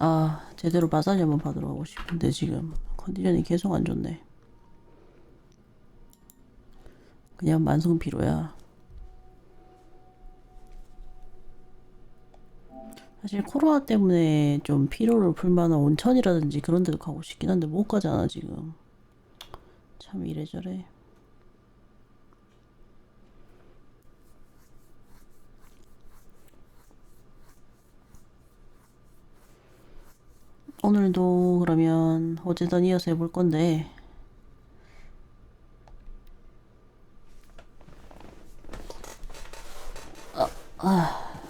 아, 제대로 마사지 한번 받으러 가고 싶은데 지금 컨디션이 계속 안 좋네. 그냥 만성 피로야. 사실 코로나 때문에 좀 피로를 풀 만한 온천이라든지 그런 데도 가고 싶긴 한데 못 가잖아 지금. 참 이래저래. 오늘도 그러면 어제던 이어서 해볼 건데,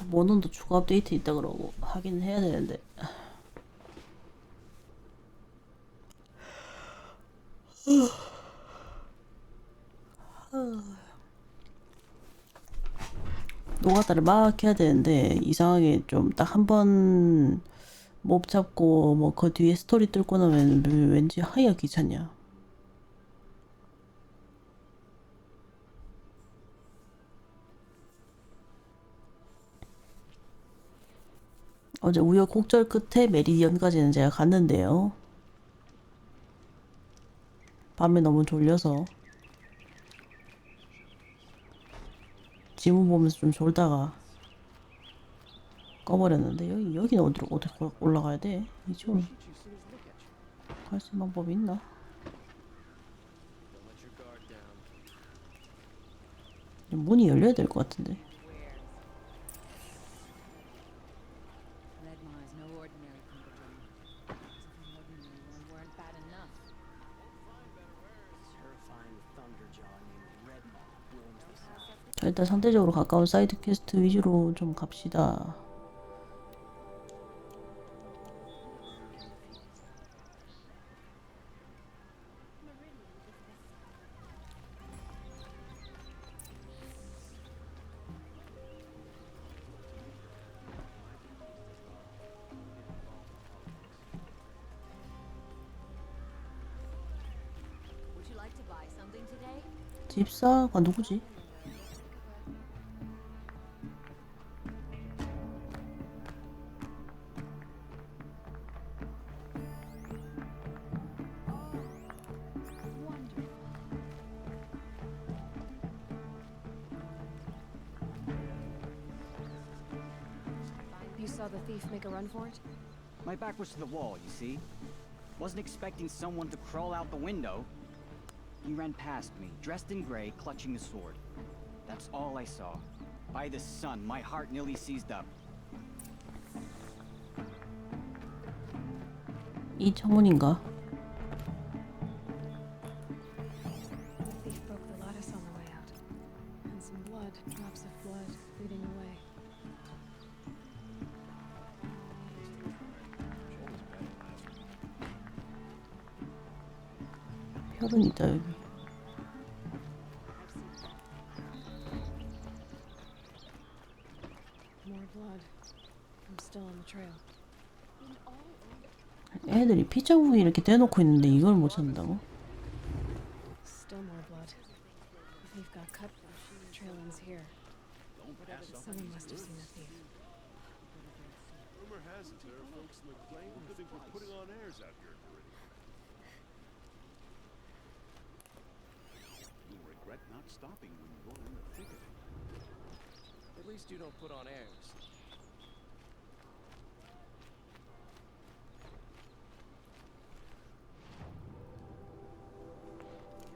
모넌도 추가 업데이트 있다 그러고 하긴 해야 되는데. 노가다를 막 해야 되는데 이상하게 좀 딱 한 번 몹 잡고 뭐 그 뒤에 스토리 뚫고 나면 왠지 하기가 귀찮냐. 어제 우여곡절 끝에 메리디언까지는 제가 갔는데요. 밤에 너무 졸려서 지문 보면서 좀 졸다가 꺼버렸는데 여기는 어디로 어떻게 올라가야 돼? 이쪽으로 갈 수 있는 방법이 있나? 문이 열려야 될 것 같은데. 자, 일단 상대적으로 가까운 사이드 퀘스트 위주로 좀 갑시다. 집사가 누구지? You saw the thief make a run for it? My back was to the wall, you see? Wasn't expecting someone to crawl out the window. He ran past me, dressed in gray, clutching a sword. That's all I saw. By the sun, my heart nearly seized up. 이 창문인가? The thief broke the lattice on the way out. And some blood, drops of blood, leading away. 혈은 있다 여기. More blood. I'm still on the trail. 애들이 피 자국이 이렇게 대놓고 있는데 이걸 못 찾는다고? Still more blood. The thief got cut. The trail ends here. Someone must have seen the thief. Rumor has it there are folks in the claim who think we're putting on airs out here already. You'll regret not stopping when you roll in the thicket. At least you don't put on airs.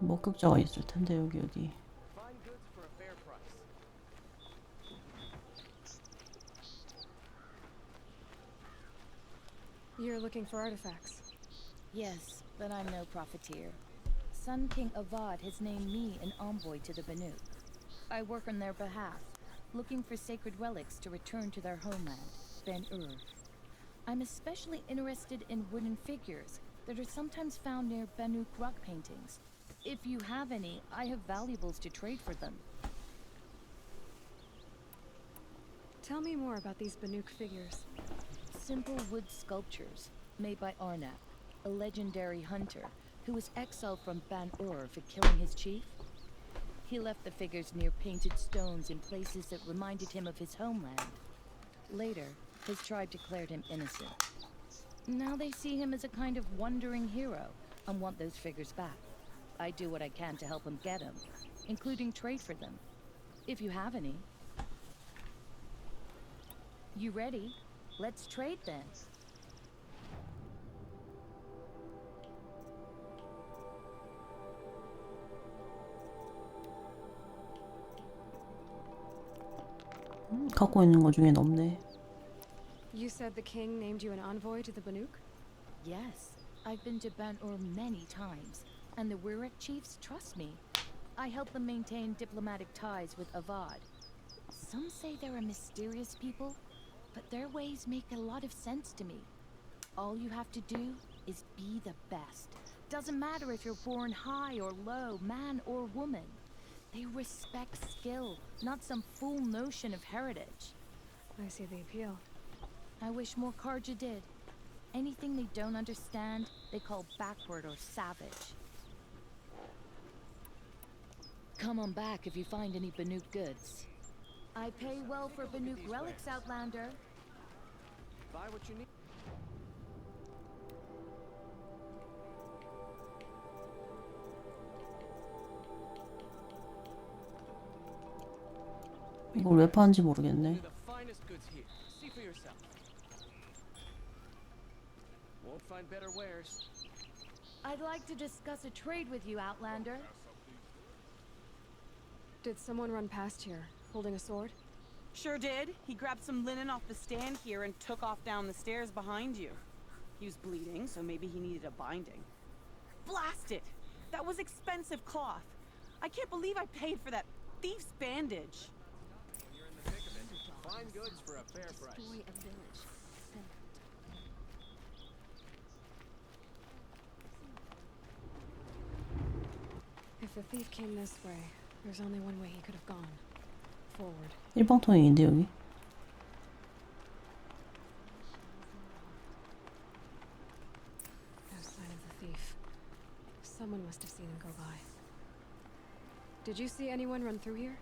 목격자가 있을 텐데 여기 어디. Find goods for a fair price. You're looking for artifacts. Yes, but I'm no profiteer. Sun King Avad has named me an envoy to the Banuk. I work on their behalf, looking for sacred relics to return to their homeland, Ben-Ur. I'm especially interested in wooden figures that are sometimes found near Banuk rock paintings. If you have any, I have valuables to trade for them. Tell me more about these Banuk figures. Simple wood sculptures made by Arnap, a legendary hunter who was exiled from Ban-Ur for killing his chief. He left the figures near painted stones in places that reminded him of his homeland. Later, his tribe declared him innocent. Now they see him as a kind of wandering hero and want those figures back. I do what I can to help him get them, including trade for them, if you have any. You ready? Let's trade then. 갖고 있는 거 중엔 없네. You said the king named you an envoy to the Banuk? Yes, I've been to Ban-Ur many times, and the Wirek chiefs trust me. I help them maintain diplomatic ties with Avad. Some say they're a mysterious people, but their ways make a lot of sense to me. All you have to do is be the best. Doesn't matter if you're born high or low, man or woman. They respect skill, not some fool notion of heritage. I see the appeal. I wish more Karja did. Anything they don't understand, they call backward or savage. Come on back if you find any Banuk goods. I pay well for Banuk relics, Outlander. Buy what you need. 이걸 왜 파는지 모르겠네. The finest goods here. See for yourself. Won't find better wares. I'd like to discuss a trade with you, Outlander. Did someone run past here, holding a sword? Sure did. He grabbed some linen off the stand here and took off down the stairs behind you. He was bleeding, so maybe he needed a binding. Blast it! That was expensive cloth. I can't believe I paid for that thief's bandage. You're in the thick of it. Fine goods for a fair price. Destroy a village. If the thief came this way, there's only one way he could have gone. Forward. 일방통행인데 여기. No sign of the thief. Someone must have seen him go by. Did you see anyone run through here?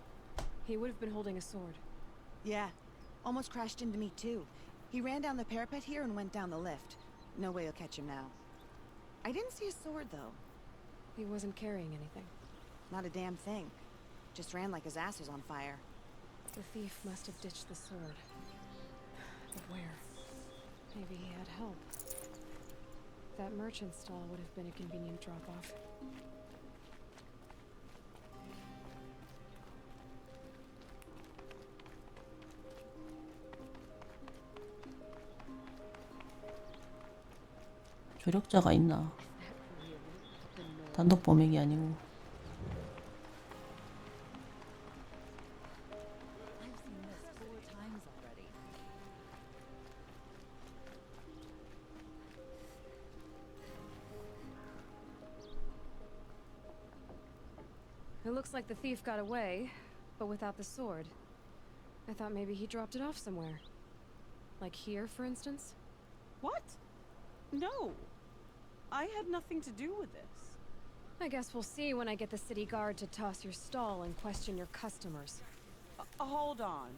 He would have been holding a sword. Yeah, almost crashed into me too. He ran down the parapet here and went down the lift. No way you'll catch him now. I didn't see a sword though. He wasn't carrying anything. Not a damn thing. Just ran like his ass was on fire. The thief must have ditched the sword. But where? Maybe he had help. That merchant stall would have been a convenient drop-off. 조력자가 있나? 단독 범행이 아니고. I've seen this 4 times already. It looks like the thief got away, but without the sword. I thought maybe he dropped it off somewhere. Like here, for instance? What? No. I had nothing to do with this. I guess we'll see when I get the city guard to toss your stall and question your customers. Hold on.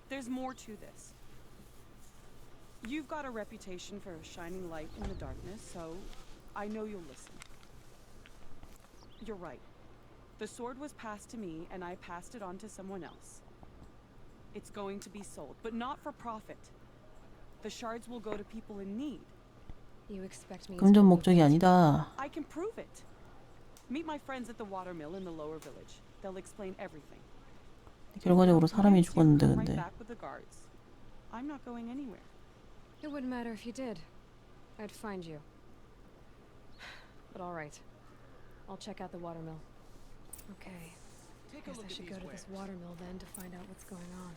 There's more to this. You've got a reputation for shining light in the darkness, so I know you'll listen. You're right. The sword was passed to me, and I passed it on to someone else. It's going to be sold, but not for profit. The shards will go to people in need. You expect me to 금전 believe 목적이 that? 아니다. I can prove it. Meet my friends at the watermill in the lower village. They'll explain everything. 결과적으로 사람이 Once you 죽었는데 come right 근데. back with the guards. I'm not going anywhere. It wouldn't matter if you did. I'd find you. But all right. I'll check out the watermill. Okay. Take a Guess look I at should these go to this wares. watermill then to find out what's going on.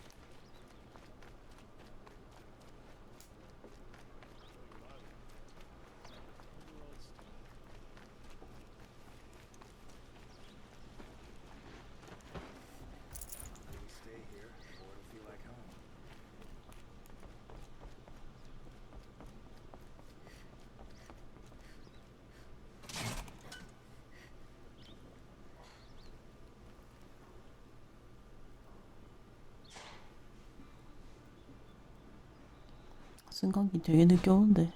We stay here, the more it'll feel like home. 승강기 되게 늦게 오는데.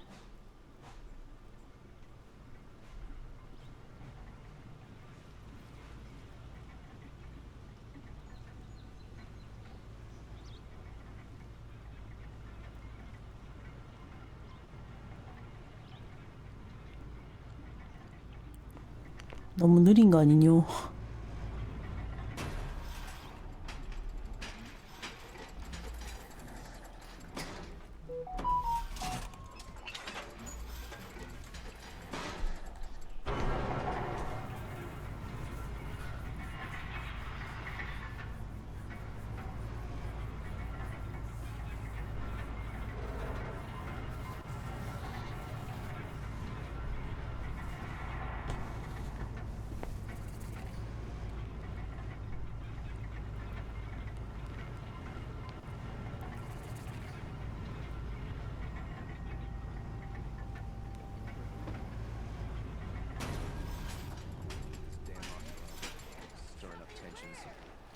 너무 느린 거 아니뇨? Stirring up tensions.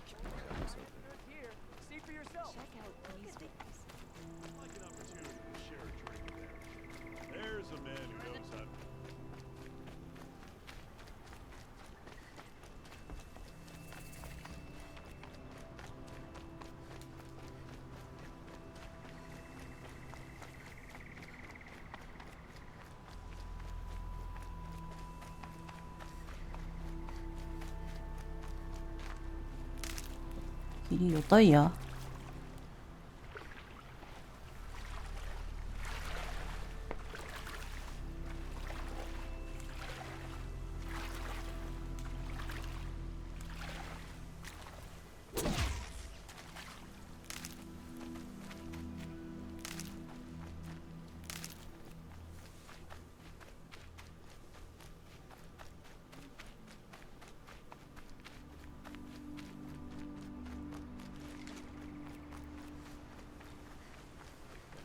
Keep my eyes open. Here, see for yourself. Check out these things. Like an opportunity to share a drink there. There's a man who knows how to... 길이 요따위야.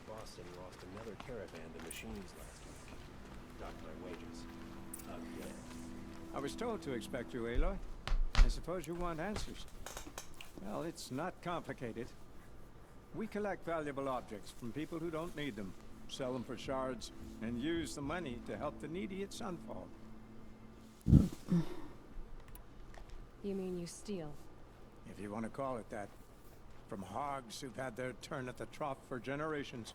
Boss said he lost another caravan to machines last week. Docked my wages. Again. I was told to expect you, Aloy. I suppose you want answers. Well, it's not complicated. We collect valuable objects from people who don't need them, sell them for shards, and use the money to help the needy at Sunfall. You mean you steal? If you want to call it that. From hogs who've had their turn at the trough for generations.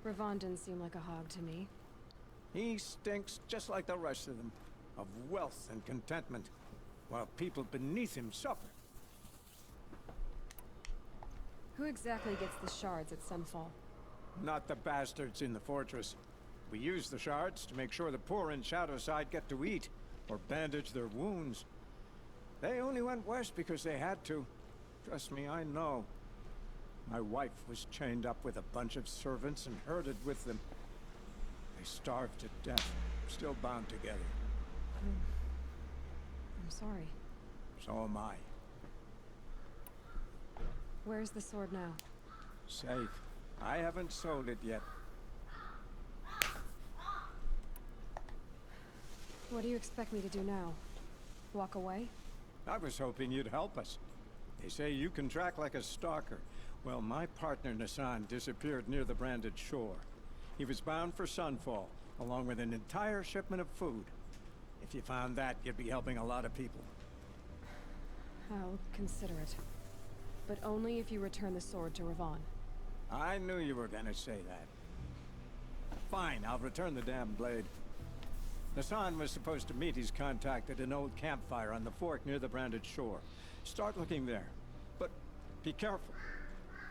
Ravon didn't seem like a hog to me. He stinks just like the rest of them, of wealth and contentment, while people beneath him suffer. Who exactly gets the shards at Sunfall? Not the bastards in the fortress. We use the shards to make sure the poor in Shadowside get to eat, or bandage their wounds. They only went west because they had to. Trust me, I know. My wife was chained up with a bunch of servants and herded with them. They starved to death, still bound together. I'm sorry. So am I. Where's the sword now? Safe. I haven't sold it yet. What do you expect me to do now? Walk away? I was hoping you'd help us. They say you can track like a stalker. Well, my partner Nassan disappeared near the branded shore. He was bound for Sunfall, along with an entire shipment of food. If you found that, you'd be helping a lot of people. I'll consider it. But only if you return the sword to Ravon. I knew you were gonna say that. Fine, I'll return the damn blade. Nassan was supposed to meet his contact at an old campfire on the fork near the branded shore. Start looking there. But be careful.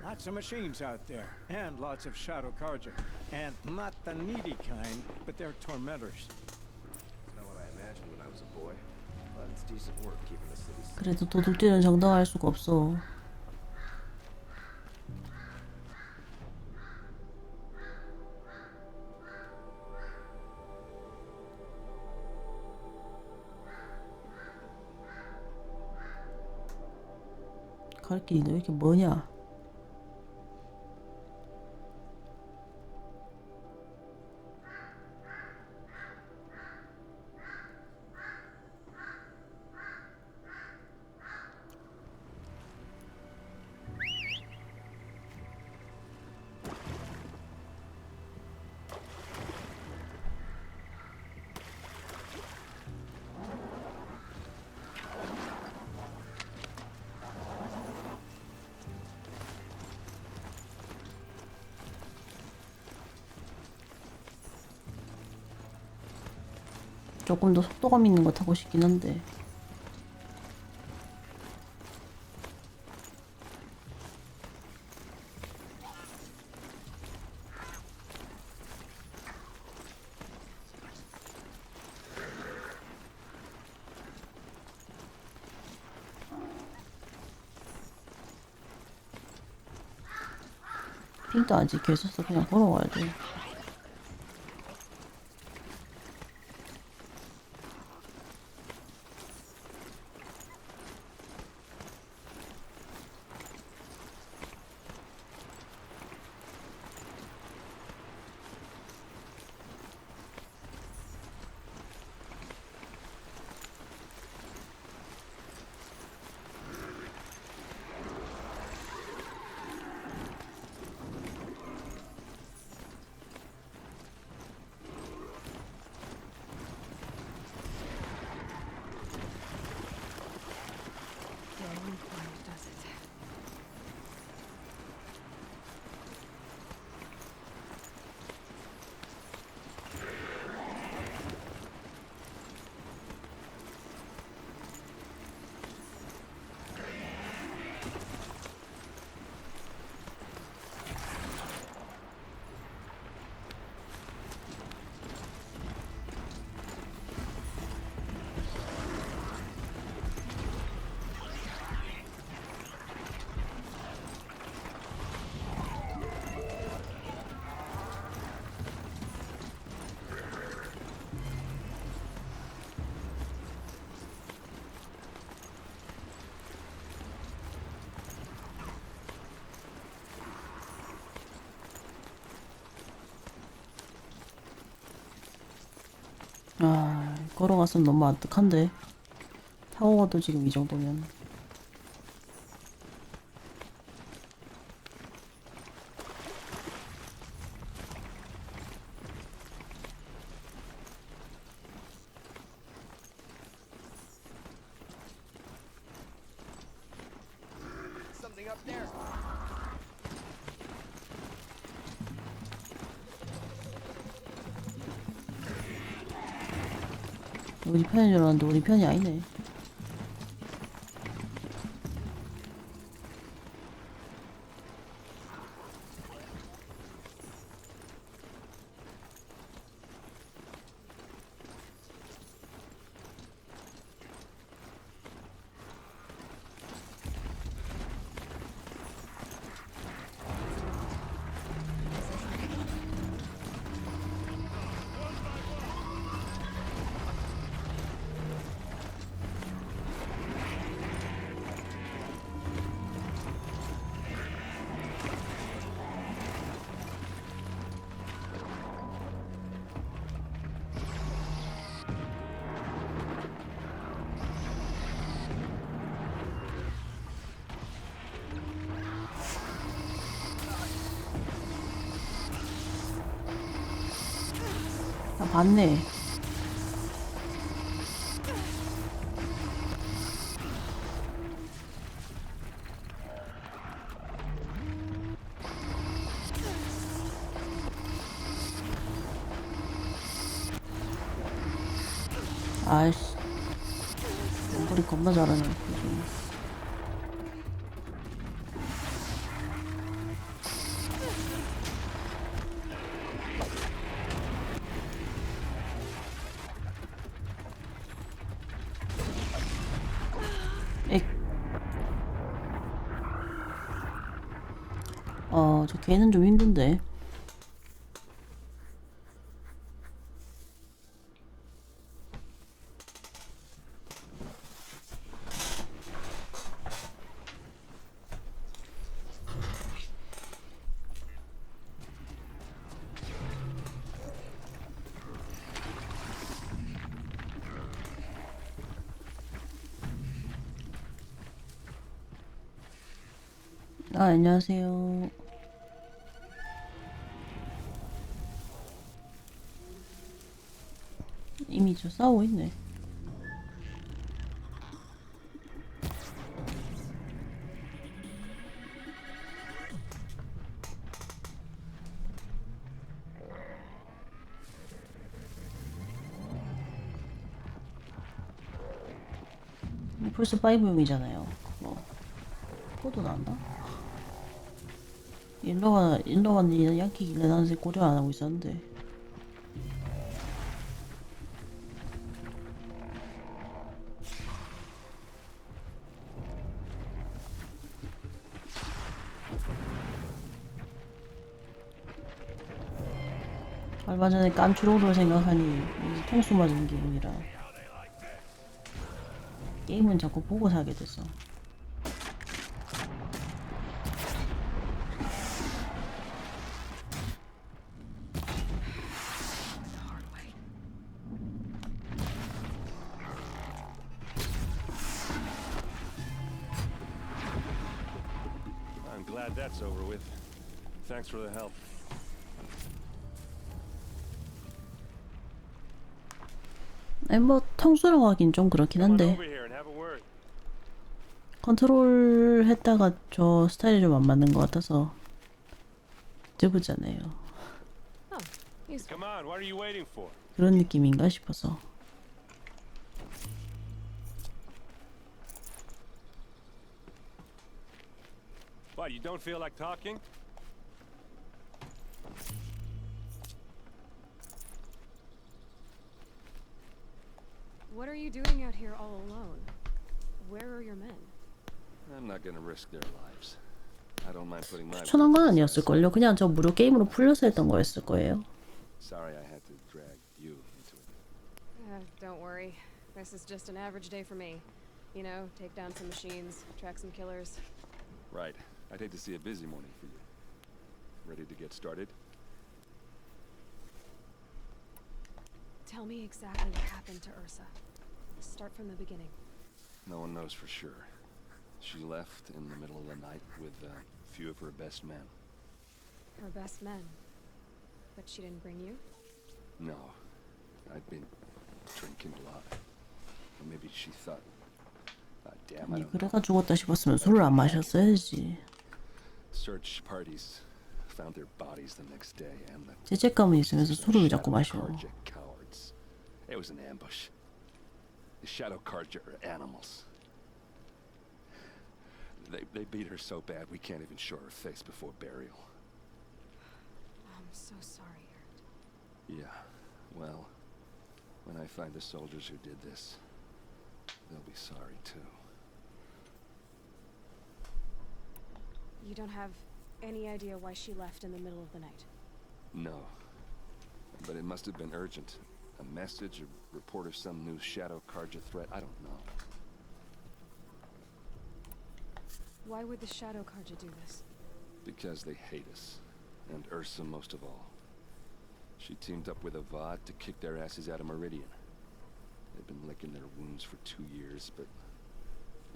Lots of machines out there, and lots of Shadow Carja. And not the needy kind, but they're tormentors. It's not what I imagined when I was a boy. But it's decent work keeping the city safe. 그래도 도둑질은 정당화할 수가 없어. 갈 길이 왜 이렇게 머냐? 조금 더 속도감 있는 거 타고 싶긴 한데. 핑도 아직 계속해서 그냥 걸어가야 돼. 아, 걸어갔으면 너무 아득한데. 타고 가도 지금 이 정도면. Something up there. 우리 편인 줄 알았는데 우리 편이 아니네. 아, 봤네. 아이씨. 머리 겁나 잘하네. 요즘. 액. 저 걔는 좀 힘든데. 아, 안녕하세요. 이미 저 싸우고 있네. 플스5용이잖아요. 뭐 그것도 나온다? 일로가 양키길래 나는 고려 안 하고 있었는데. 얼마 전에 깐추로를 생각하니 이제 통수 맞은 기분이라 게임은 자꾸 보고 사게 됐어. I'm glad that's over with. Thanks for the help. 아니 뭐 통수라고 하긴 좀 그렇긴 Come on 한데 over here and have a word. 컨트롤 했다가 저 스타일이 좀 안 맞는 것 같아서 접었잖아요. Oh, useful. Come on, what are you waiting for? 그런 느낌인가 싶어서. What, you don't feel like talking? What are you doing out here all alone? Where are your men? I'm not gonna risk their lives. I don't mind putting my 추천한 건 아니었을걸요. 그냥 저 무료 게임으로 풀려서 했던 거였을 거예요. Sorry I had to drag you into it. Don't worry. This is just an average day for me. You know, take down some machines, track some killers. Right. I'd hate to see a busy morning for you. Ready to get started? Tell me exactly what happened to Ursa. Start from the beginning. No one knows for sure. She left in the middle of the night with a few of her best men. Her best men. But she didn't bring you? No. I'd been drinking a lot. Or maybe she thought... damn, I 아니 don't know. 그래가 죽었다 싶었으면 술을 안 마셨어야지. Search parties found their bodies the next day and the 죄책감은 있으면서 술을 왜 자꾸 마셔. Karja cowards. It was an ambush. The Shadow Karja are animals. They beat her so bad we can't even show her face before burial. I'm so sorry, Ert. Yeah, well, when I find the soldiers who did this, they'll be sorry too. You don't have any idea why she left in the middle of the night? No. But it must have been urgent. A message, a report of some new Shadow Karja threat, I don't know. Why would the Shadow Karja do this? Because they hate us. And Ursa most of all. She teamed up with Avad to kick their asses out of Meridian. They've been licking their wounds for 2 years, but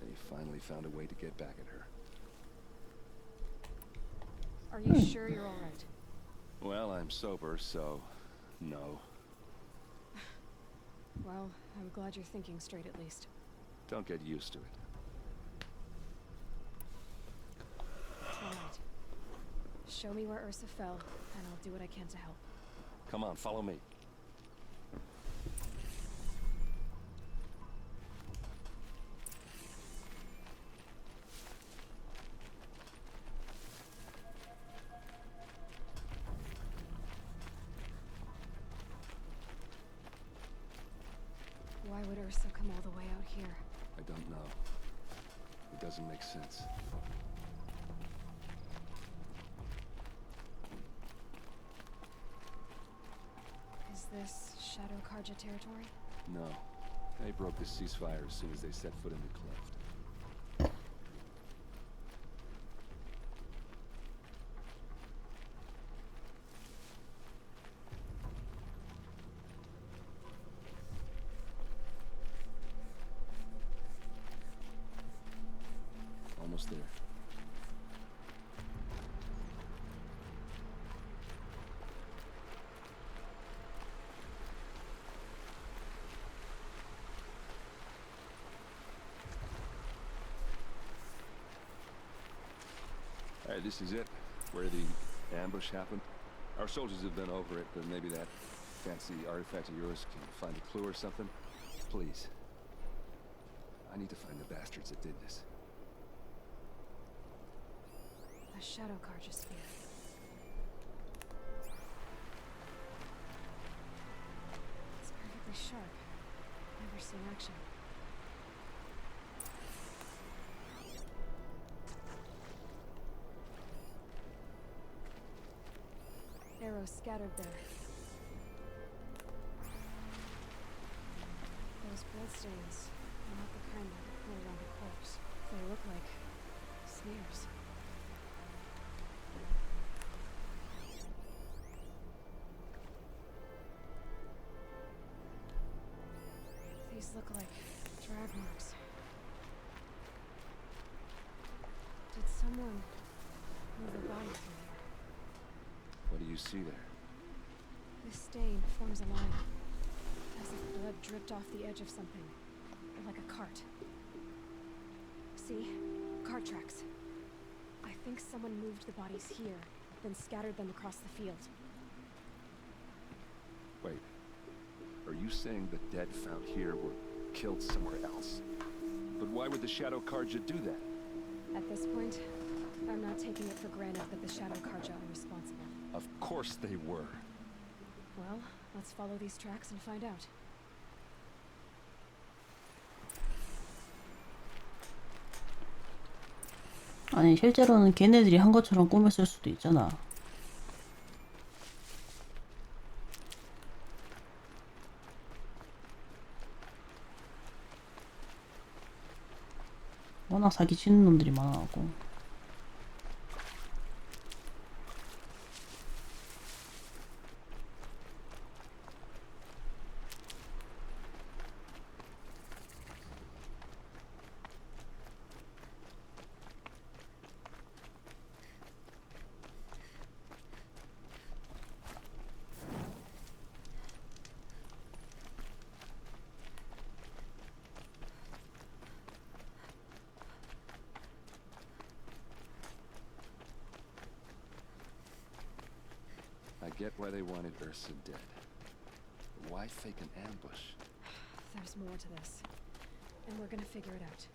they finally found a way to get back at her. Are you sure you're all right? Well, I'm sober, so no. Well, I'm glad you're thinking straight at least. Don't get used to it. All right. Show me where Ursa fell, and I'll do what I can to help. Come on, follow me. Why would Ursa come all the way out here? I don't know. It doesn't make sense. Is this Shadow Karja territory? No. They broke the ceasefire as soon as they set foot in the cleft. Almost there. All right, this is it, where the ambush happened. Our soldiers have been over it, but maybe that fancy artifact of yours can find a clue or something. Please. I need to find the bastards that did this. A shadow carja spear. It's perfectly sharp. Never seen action. Arrows scattered there. Those bloodstains are not the kind that would pull around a corpse. They look like smears. These look like drag marks. Did someone move a body through here? What do you see there? This stain forms a line, as if blood dripped off the edge of something, like a cart. See? Cart tracks. I think someone moved the bodies here, then scattered them across the field. Wait. Are you saying the dead found here were killed somewhere else? But why would the Shadow Carja do that? At this point, I'm not taking it for granted that the Shadow Carja are responsible. Of course they were. Well, let's follow these tracks and find out. 아니 실제로는 걔네들이 한 것처럼 꾸몄을 수도 있잖아. 워낙 사기치는 놈들이 많아갖고. I get why they wanted Ursa dead. But why fake an ambush? There's more to this, and we're gonna figure it out.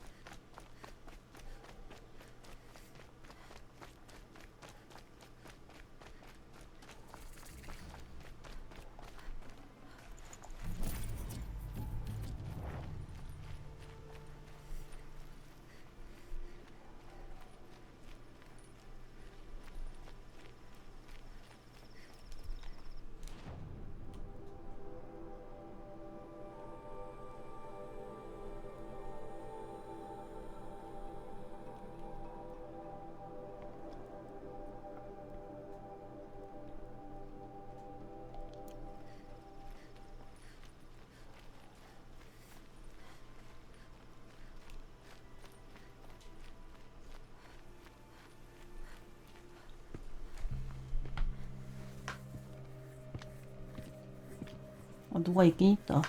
누가 있긴 있다.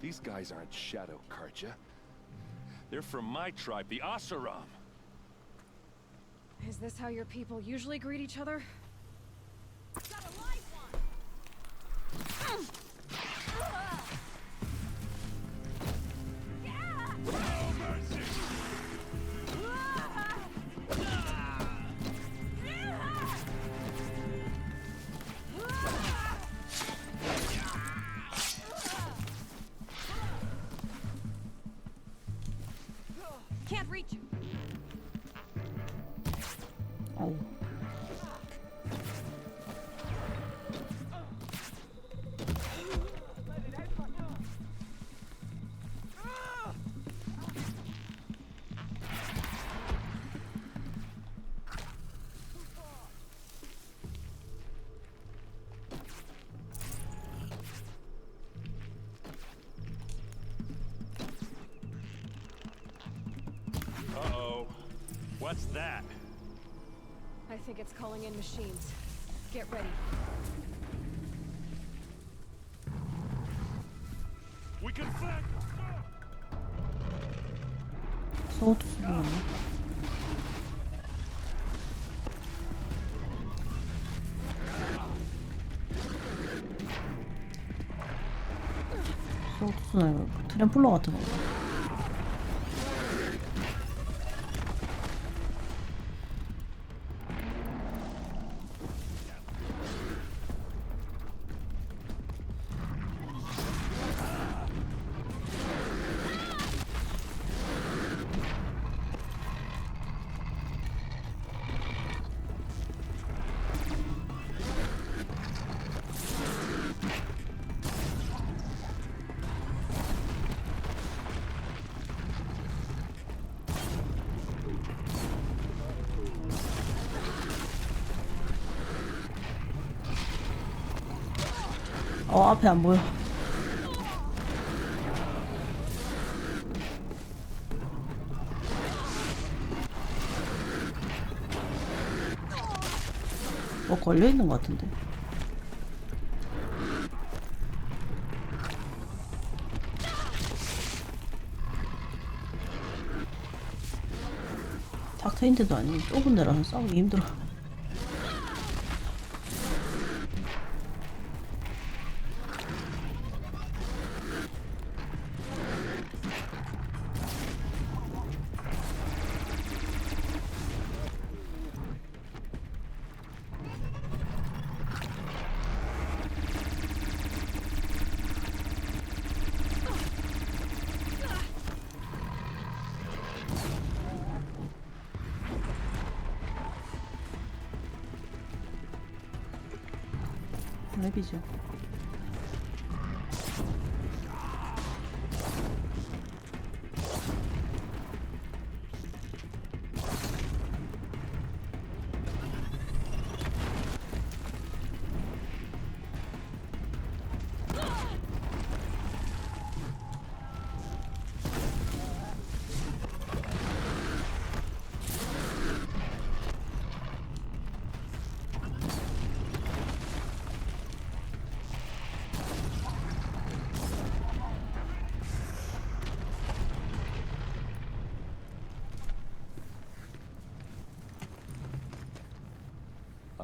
These guys aren't Shadow Carja. They're from my tribe, the Oseram. Is this how your people usually greet each other? Can't reach you. 어우. Uh-oh. What's that? I think it's calling in machines. Get ready. We can flank! 소드 수비였네. 무슨 트램플러 같은 거. 앞에 안 보여. 뭐 걸려 있는 것 같은데. 닥터인데도 아니고 좁은 데라서 싸우기 힘들어. 랩이죠.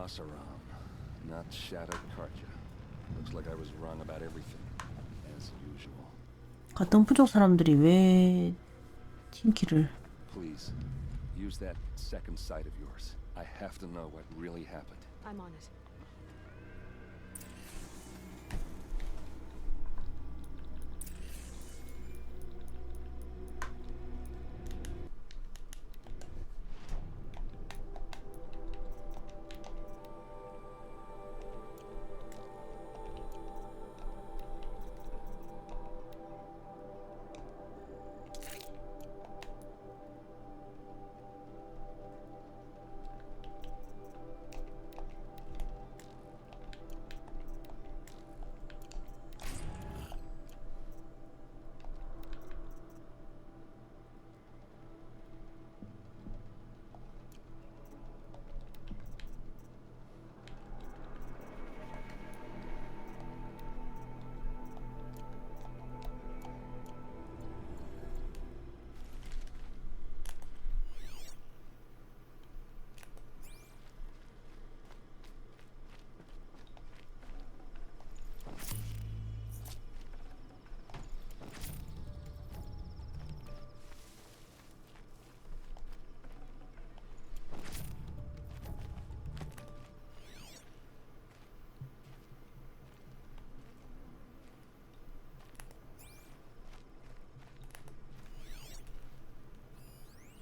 Asaram, not Shattered Karja. Looks like I was wrong about everything, as usual. 같은 부족 사람들이 왜 팀키를? Please, use that second sight of yours. I have to know what really happened. I'm on it.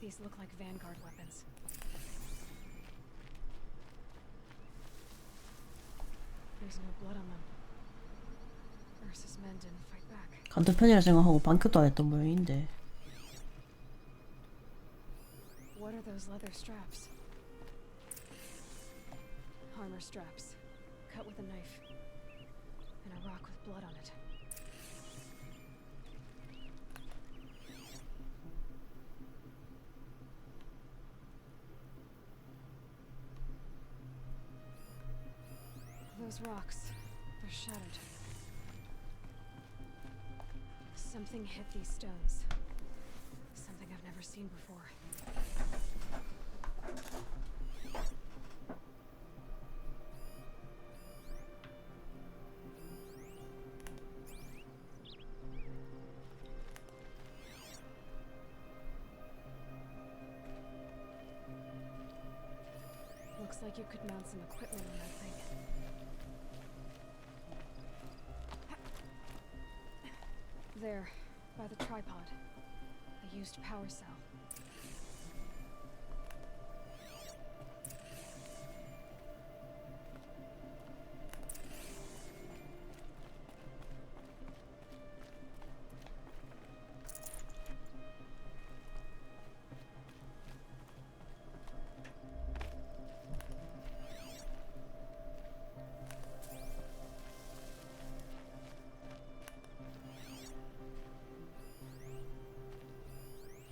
These look like Vanguard weapons. There's no blood on them. Ursa's men didn't fight back. 같은 편이라 생각하고 반격도 안 했던 모양인데. What are those leather straps? Armor straps, cut with a knife, and a rock with blood on it. Those rocks, they're shattered. Something hit these stones. Something I've never seen before. like you could mount some equipment on that thing. There, by the tripod. A used power cell.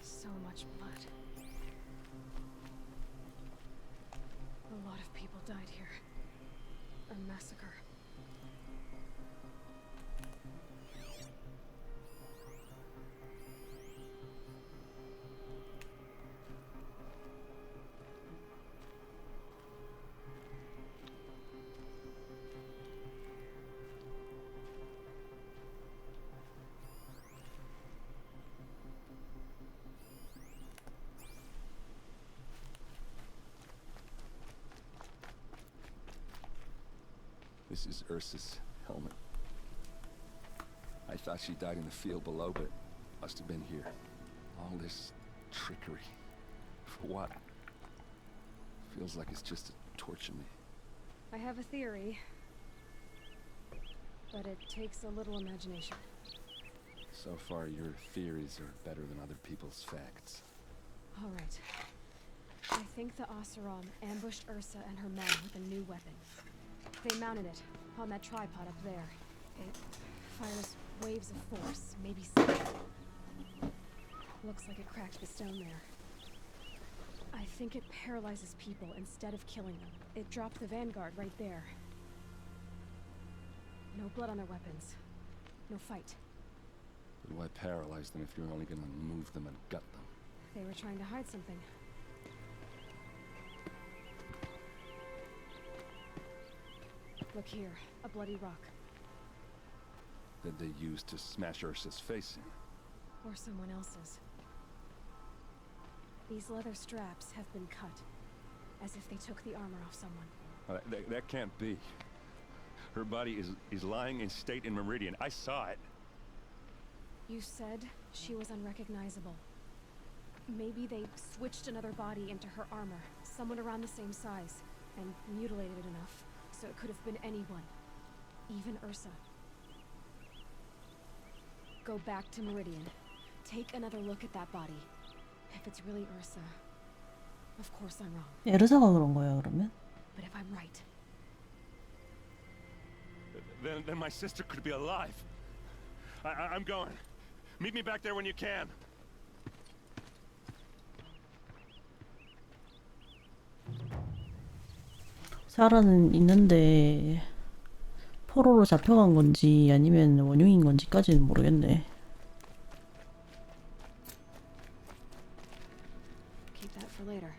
So much blood. A lot of people died here. A massacre. This is Ursa's helmet. I thought she died in the field below, but must have been here. All this trickery. For what? Feels like it's just to torture me. I have a theory, but it takes a little imagination. So far, your theories are better than other people's facts. All right. I think the Oseram ambushed Ursa and her men with a new weapon. They mounted it on that tripod up there. It fires waves of force, maybe six. Looks like it cracked the stone there. I think it paralyzes people instead of killing them. It dropped the vanguard right there. No blood on their weapons. No fight. But why paralyze them if you're only gonna move them and gut them? They were trying to hide something. Look here, a bloody rock. That they used to smash Ursa's face in. Or someone else's. These leather straps have been cut, as if they took the armor off someone. That can't be. Her body is lying in state in Meridian. I saw it. You said she was unrecognizable. Maybe they switched another body into her armor, someone around the same size, and mutilated it enough, so it could have been anyone. Even Ursa. Go back to Meridian. Take another look at that body. If it's really Ursa, of course I'm wrong. 에르사가 그런 거야 그러면? But if I'm right, Then my sister could be alive. I'm going. Meet me back there when you can. 사라는 있는데 포로로 잡혀간 건지 아니면 원흉인 건지까지는 모르겠네. keep that for later.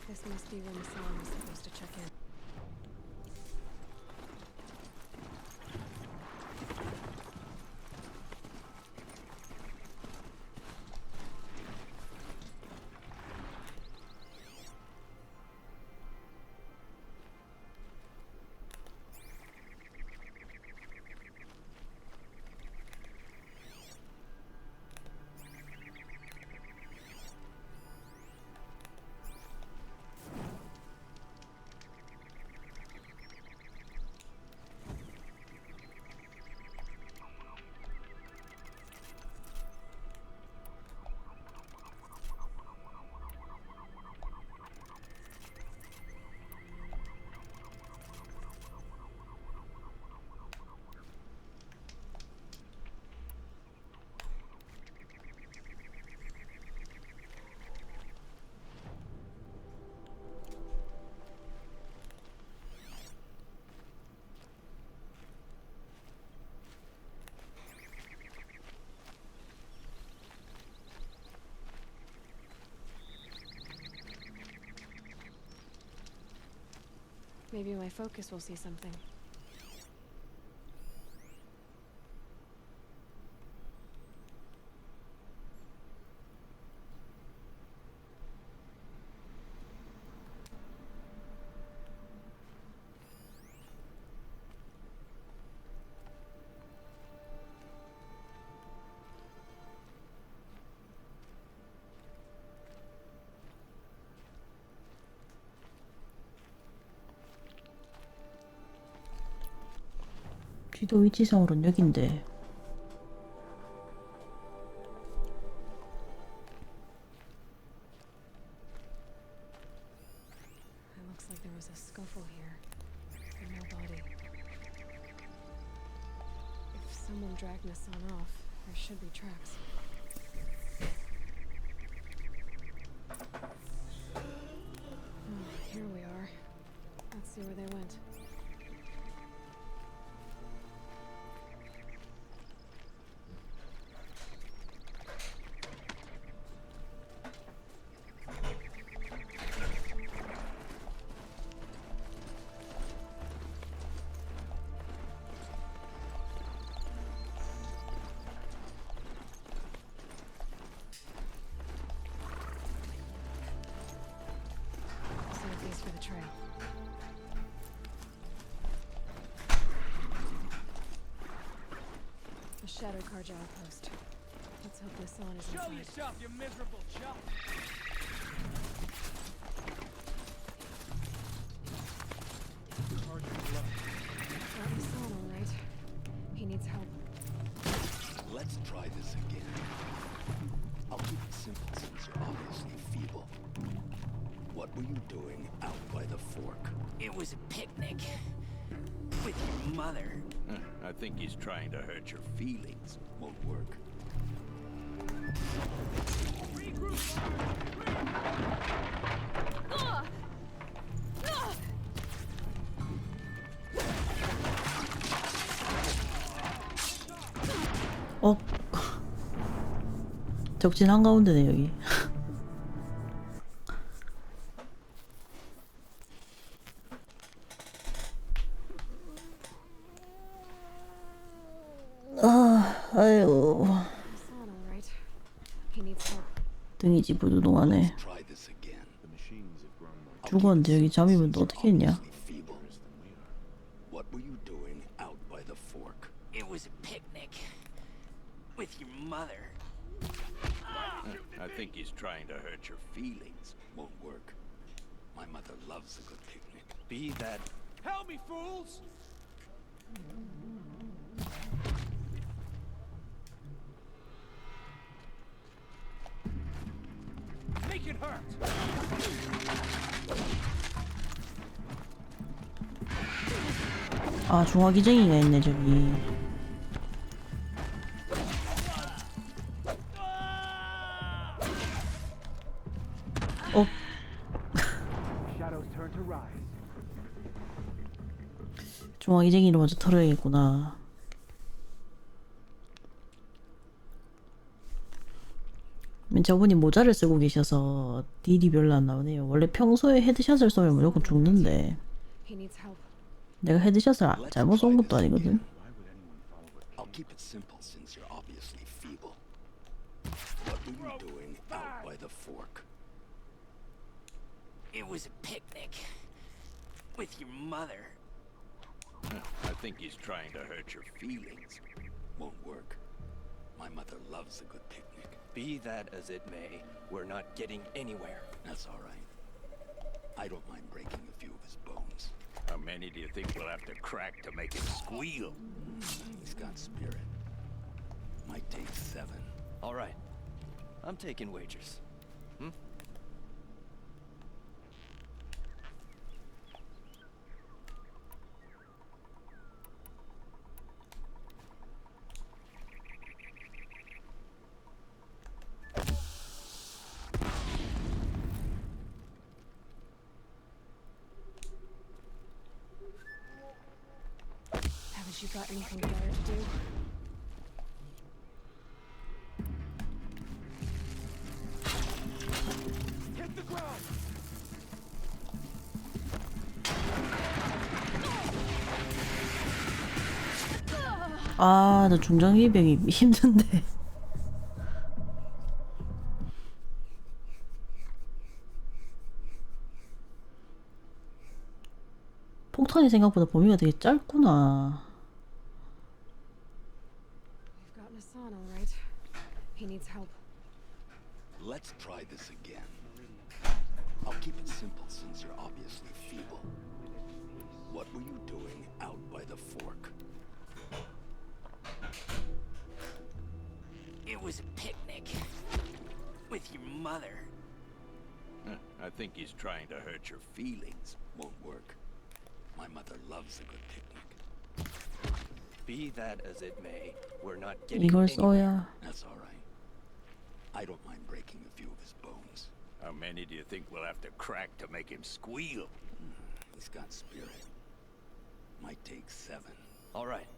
This must be when Sam was supposed to check in. Maybe my focus will see something. 지도 위치상으로는 여긴데. It looks like there was a scuffle here, but no body. If someone dragged Nassan off, there should be tracks. Oh, here we are. Let's see where they went. Save these for the trail. The Shattered Carja outpost. Let's hope Nassan is inside. yourself, you miserable chump! Got Nassan, all right. He needs help. Let's try this again. I'll keep it simple since you're obviously feeble. What were you doing out by the fork? It was a picnic. With your mother. I think he's trying to hurt your feelings. Won't work. 어? 적진 한가운데네 여기. 아유. Nassan, all right. He needs help. 등이 지부두둥하네. Try this again. 죽었는데 여기 잠이면 또 어떻게 했냐? Obviously feeble. What were you doing out by the fork? It was a picnic. With your mother. I think he's trying to hurt your feelings. Won't work. My mother loves a good picnic. Be that. Help me, fools! Make it hurt! 아 중화기쟁이가 있네 저기. 어? Shadows turn to rise. 중화기쟁이를 먼저 털어야겠구나. 저분이 모자를 쓰고 계셔서 딜이 별로 안 나오네요. 원래 평소에 헤드샷을 쏘면 무조건 죽는데 He needs help. 내가 헤드샷을 잘못 쏜 것도 아니거든. I'll keep it simple since you're obviously feeble. What were you doing out by the fork? It was a picnic. With your mother. I think he's trying to hurt your feelings. Won't work. My mother loves a good picnic. Be that as it may, we're not getting anywhere. That's all right. I don't mind breaking a few of his bones. How many do you think we'll have to crack to make him squeal? He's got spirit. Might take 7. All right. I'm taking wagers. Haven't you got anything better to do? Hit the ground! 아, 나 중장기병이 힘든데. 폭탄이 생각보다 범위가 되게 짧구나. We've gotten Hassan, all right. He needs help. Let's try this again. I'll keep it simple since you're obviously feeble. What were you doing out by the fork? It was a picnic. With your mother. I think he's trying to hurt your feelings. Won't work. My mother loves a good picnic. Be that as it may, we're not getting 이걸 anywhere. 써야. That's all right. I don't mind breaking a few of his bones. How many do you think we'll have to crack to make him squeal? He's got spirit. Might take 7. All right.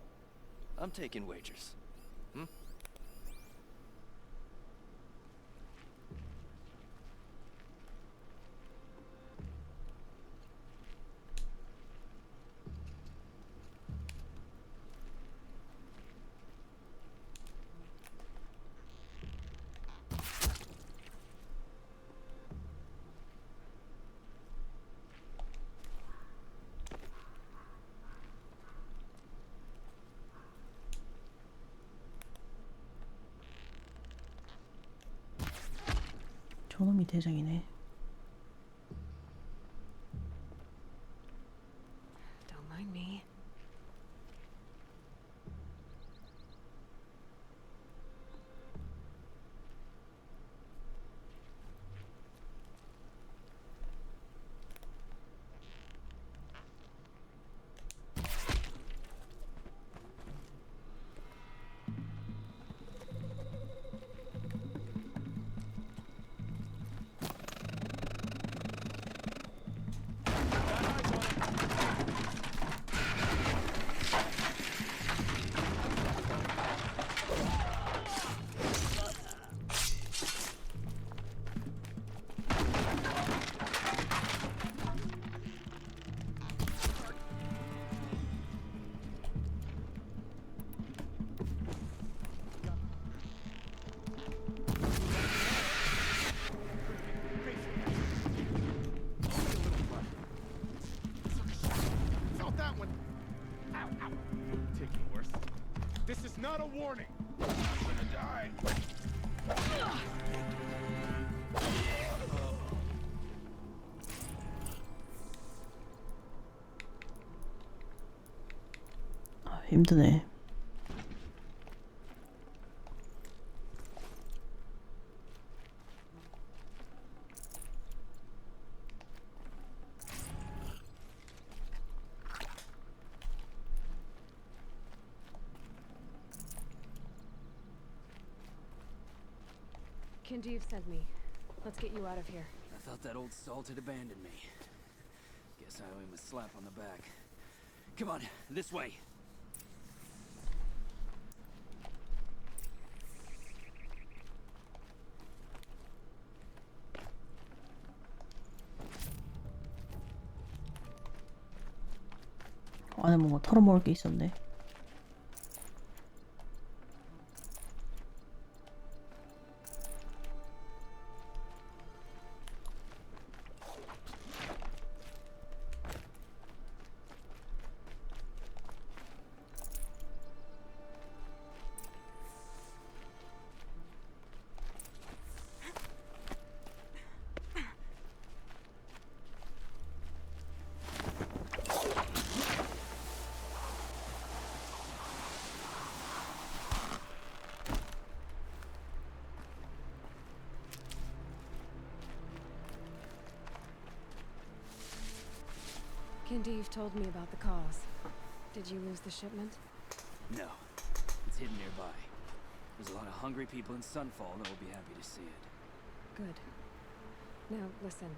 I'm taking wagers. 저놈이 대장이네. Don't mind me. Felt that one. Ow, ow. Taking worse. This is not a warning. I'm gonna die. 아, 힘드네. Kindeev sent me. Let's get you out of here. I thought that old salt had abandoned me. Guess I owe him a slap on the back. Come on, this way. 안에 뭔가 털어먹을 게 있었네. Kindeev told me about the cause. Did you lose the shipment? No, it's hidden nearby. There's a lot of hungry people in Sunfall that will be happy to see it. Good. Now, listen.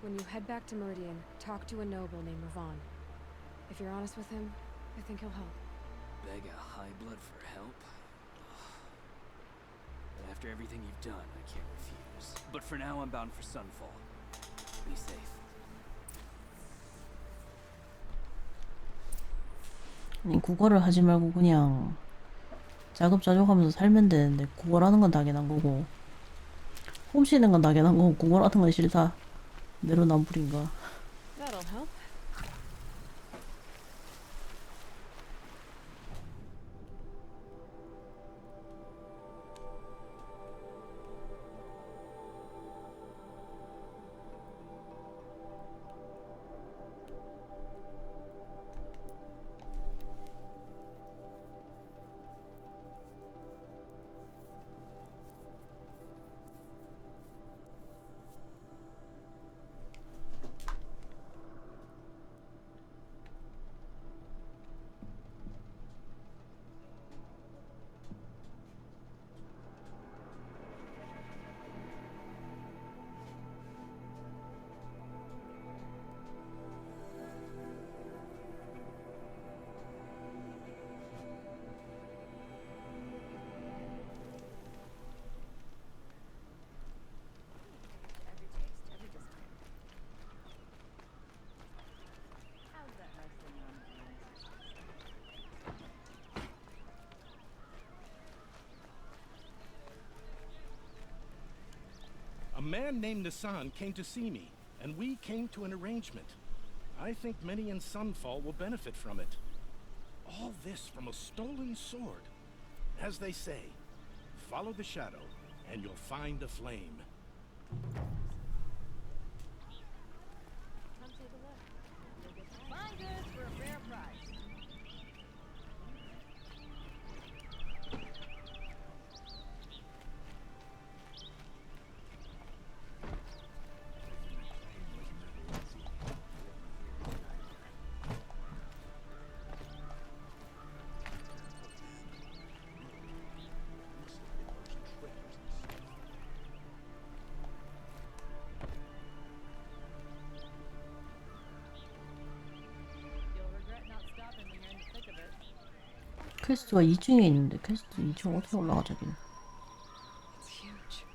When you head back to Meridian, talk to a noble named Ravon. If you're honest with him, I think he'll help. Beg a high blood for help? But after everything you've done, I can't refuse. But for now, I'm bound for Sunfall. Be safe. 아니, 국어를 하지 말고 그냥 자급자족하면서 살면 되는데 구걸하는 건 당연한 거고 훔치는 건 당연한 거고 구걸하는 건 싫다. 내로남불인가. That'll help. A man named Nassan came to see me, and we came to an arrangement. I think many in Sunfall will benefit from it. All this from a stolen sword. As they say, follow the shadow, and you'll find a flame. Come take a look. You'll get fine goods for a fair price. 퀘스트가 2층에 있는데 퀘스트 2층 어떻게 올라가자긴. It's huge.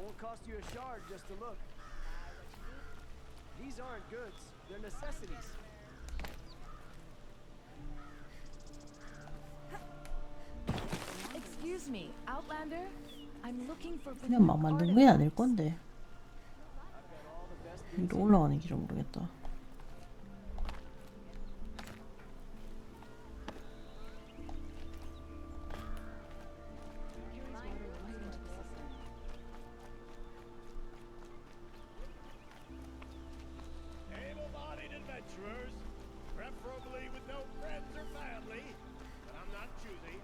Won't cost you a shard just to look. These aren't goods, they're necessities. Excuse me, Outlander? I'm looking for 그냥 막 만든 게 아닐 건데. 위로 올라가는 길을 모르겠다. Able-bodied adventurers, preferably with no friends or family, but I'm not choosy.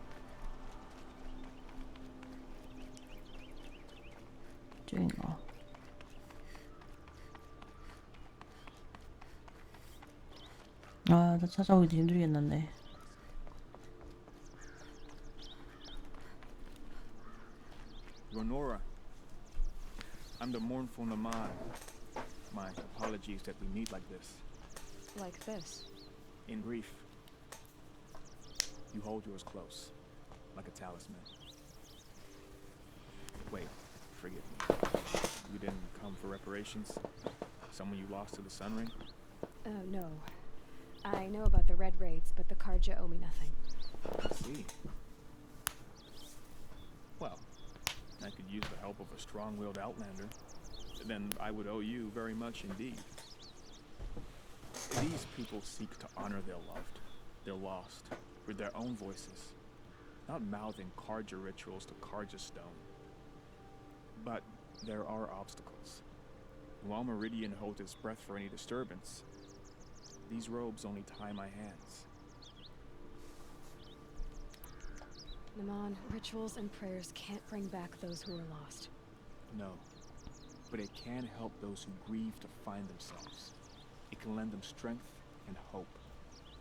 저긴가. 아, 나 찾아오기도 힘들겠는데. Ronora, I'm the mournful Naman. My apologies that we meet like this. Like this. In grief, you hold yours close, like a talisman. Wait, forgive me. You didn't come for reparations? Someone you lost to the Sun Ring? No. I know about the Red Raids, but the Karja owe me nothing. I see. Well, I could use the help of a strong-willed outlander. Then I would owe you very much indeed. These people seek to honor their loved, their lost, with their own voices, not mouthing Karja rituals to Karja stone. But there are obstacles. While Meridian holds its breath for any disturbance, these robes only tie my hands. Naman, rituals and prayers can't bring back those who are lost. No. But it can help those who grieve to find themselves. It can lend them strength and hope,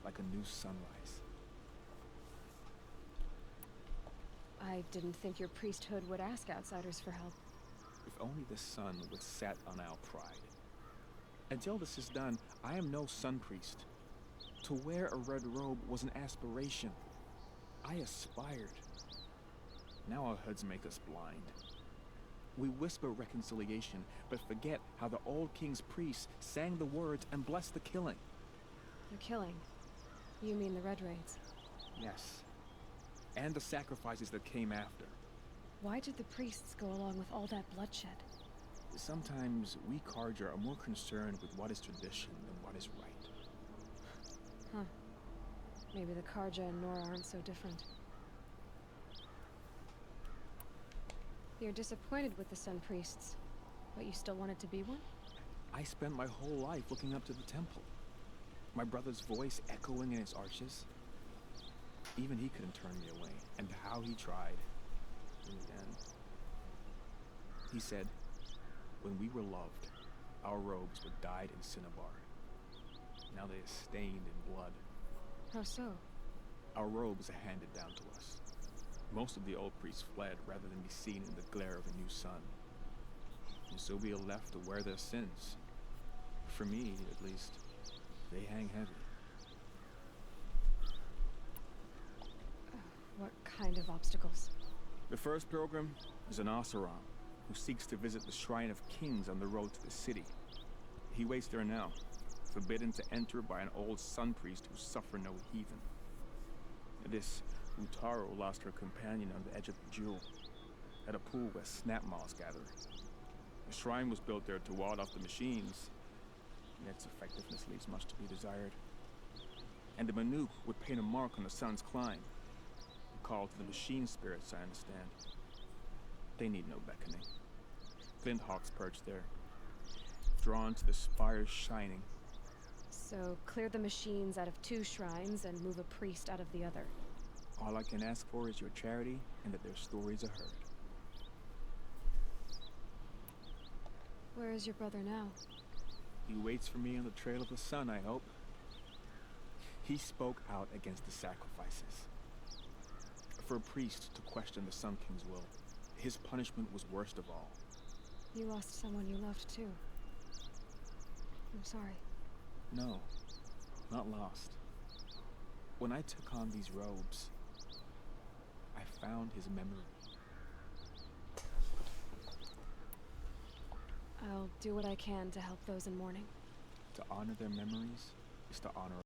like a new sunrise. I didn't think your priesthood would ask outsiders for help. If only the sun would set on our pride. Until this is done, I am no sun priest. To wear a red robe was an aspiration. I aspired. Now our hoods make us blind. We whisper reconciliation, but forget how the old king's priests sang the words and blessed the killing. The killing? You mean the Red Raids? Yes. And the sacrifices that came after. Why did the priests go along with all that bloodshed? Sometimes we Karja are more concerned with what is tradition than what is right. Huh. Maybe the Karja and Nora aren't so different. You're disappointed with the Sun Priests, but you still wanted to be one? I spent my whole life looking up to the temple. My brother's voice echoing in its arches. Even he couldn't turn me away, and how he tried. In the end, he said, when we were loved, our robes were dyed in cinnabar. Now they are stained in blood. How so? Our robes are handed down to us. Most of the old priests fled rather than be seen in the glare of a new sun. And so we are left to wear their sins. For me, at least, they hang heavy. What kind of obstacles? The first pilgrim is an Oseram, who seeks to visit the Shrine of Kings on the road to the city. He waits there now, forbidden to enter by an old sun priest who suffer no heathen. This Utaro lost her companion on the edge of the jewel, at a pool where snap moths gather. The shrine was built there to ward off the machines, and its effectiveness leaves much to be desired. And the Manuk would paint a mark on the sun's climb, a call to the machine spirits, I understand. They need no beckoning. Flint hawks perch there, drawn to the spire's shining. So, clear the machines out of 2 shrines and move a priest out of the other. All I can ask for is your charity and that their stories are heard. Where is your brother now? He waits for me on the trail of the sun, I hope. He spoke out against the sacrifices. For a priest to question the Sun King's will, his punishment was worst of all. You lost someone you loved too. I'm sorry. No, not lost. When I took on these robes, I found his memory. I'll do what I can to help those in mourning. To honor their memories is to honor